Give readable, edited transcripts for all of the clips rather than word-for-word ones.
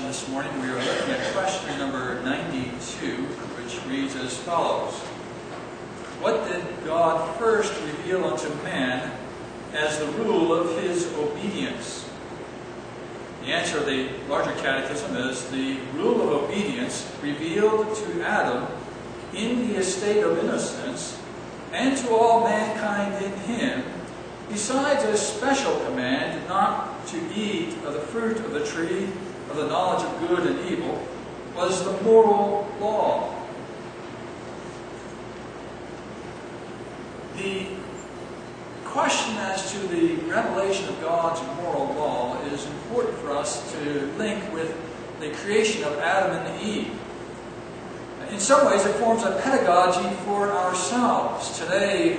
lesson this morning, we are looking at question number 92, which reads as follows. What did God first reveal unto man as the rule of his obedience? The answer of the larger catechism is the rule of obedience revealed to Adam in the estate of innocence and to all mankind in him, besides a special command not to eat of the fruit of the tree of the knowledge of good and evil, was the moral law. The question as to the revelation of God's moral law is important for us to link with the creation of Adam and Eve. In some ways, it forms a pedagogy for ourselves. Today,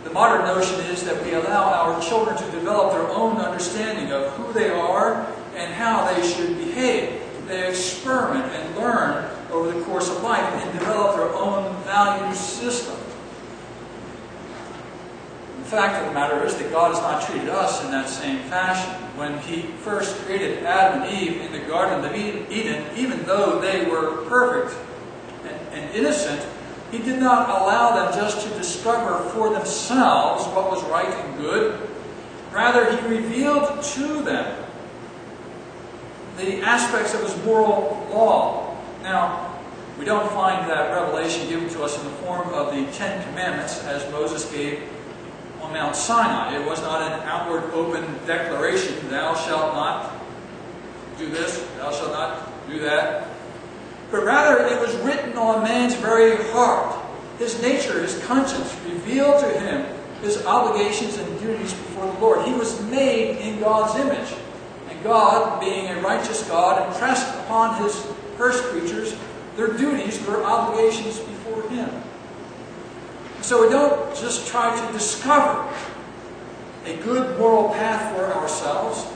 the modern notion is that we allow our children to develop their own understanding of who they are and how they should behave. They experiment and learn over the course of life and develop their own value system. The fact of the matter is that God has not treated us in that same fashion. When He first created Adam and Eve in the Garden of Eden, even though they were perfect and innocent, He did not allow them just to discover for themselves what was right and good. Rather, He revealed to them the aspects of His moral law. Now, we don't find that revelation given to us in the form of the Ten Commandments as Moses gave on Mount Sinai. It was not an outward open declaration, thou shalt not do this, thou shalt not do that. But rather, it was written on man's very heart. His nature, his conscience, revealed to him his obligations and duties before the Lord. He was made in God's image. And God, being a righteous God, impressed upon His first creatures their duties, their obligations before Him. So we don't just try to discover a good moral path for ourselves,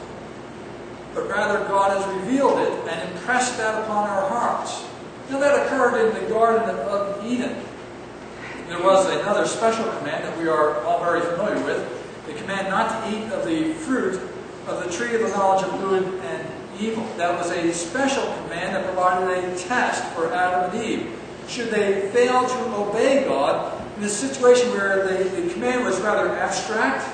but rather God has revealed it and impressed that upon our hearts. Now that occurred in the Garden of Eden. There was another special command that we are all very familiar with, the command not to eat of the fruit of the tree of the knowledge of good and evil. That was a special command that provided a test for Adam and Eve. Should they fail to obey God in a situation where the command was rather abstract,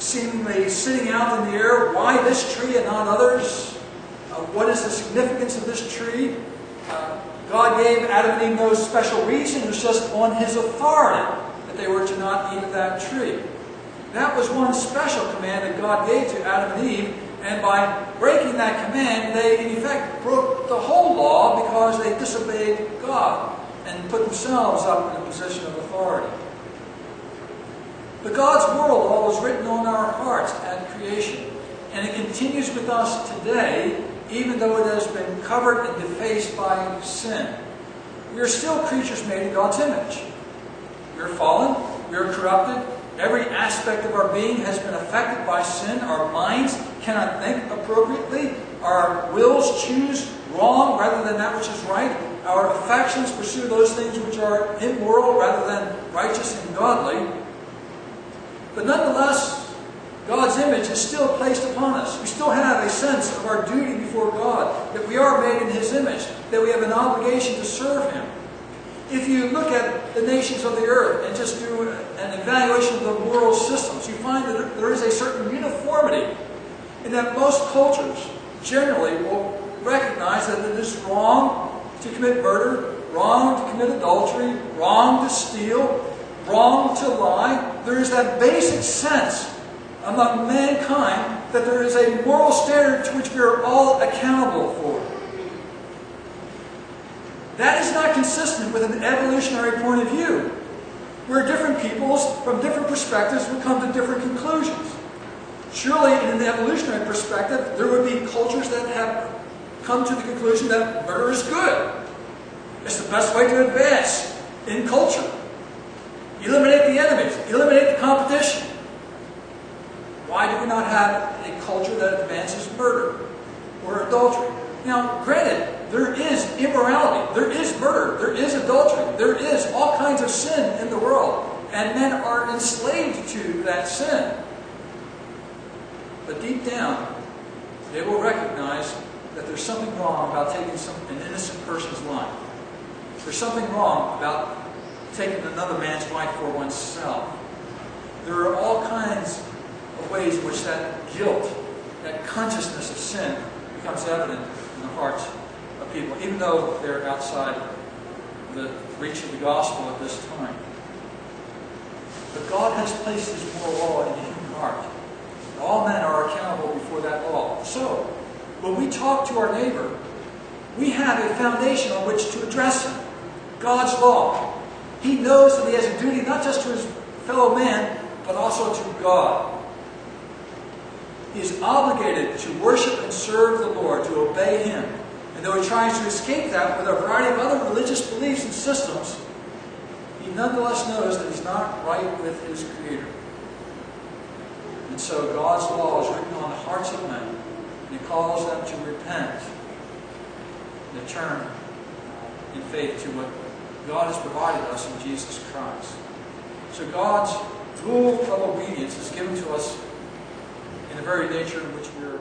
seemingly sitting out in the air, why this tree and not others? What is the significance of this tree? God gave Adam and Eve no special reason. It was just on His authority that they were to not eat of that tree. That was one special command that God gave to Adam and Eve, and by breaking that command, they in effect broke the whole law because they disobeyed God and put themselves up in a position of authority. But God's moral law was written on our hearts at creation, and it continues with us today, even though it has been covered and defaced by sin. We are still creatures made in God's image. We are fallen, we are corrupted, every aspect of our being has been affected by sin. Our minds cannot think appropriately, our wills choose wrong rather than that which is right, our affections pursue those things which are immoral rather than righteous and godly. But nonetheless, God's image is still placed upon us. We still have a sense of our duty before God, that we are made in His image, that we have an obligation to serve Him. If you look at the nations of the earth and just do an evaluation of the world systems, you find that there is a certain uniformity in that most cultures generally will recognize that it is wrong to commit murder, wrong to commit adultery, wrong to steal, wrong to lie. There is that basic sense among mankind that there is a moral standard to which we are all accountable for. That is not consistent with an evolutionary point of view, where different peoples from different perspectives would come to different conclusions. Surely, in an evolutionary perspective, there would be cultures that have come to the conclusion that murder is good. It's the best way to advance in culture. Eliminate the enemies, eliminate the competition. Why do we not have a culture that advances murder or adultery? Now, granted, there is immorality, there is murder, there is adultery, there is all kinds of sin in the world, and men are enslaved to that sin. But deep down, they will recognize that there's something wrong about taking an innocent person's life. There's something wrong about taking another man's life for oneself. There are all kinds of ways in which that guilt, that consciousness of sin, becomes evident in the hearts of people, even though they're outside the reach of the gospel at this time. But God has placed His moral law in the human heart. All men are accountable before that law. So, when we talk to our neighbor, we have a foundation on which to address him. God's law. He knows that he has a duty not just to his fellow man, but also to God. He is obligated to worship and serve the Lord, to obey Him. And though he tries to escape that with a variety of other religious beliefs and systems, he nonetheless knows that he's not right with his Creator. And so God's law is written on the hearts of men, and He calls them to repent and to turn in faith to what God has provided us in Jesus Christ. So God's rule of obedience is given to us in the very nature in which we are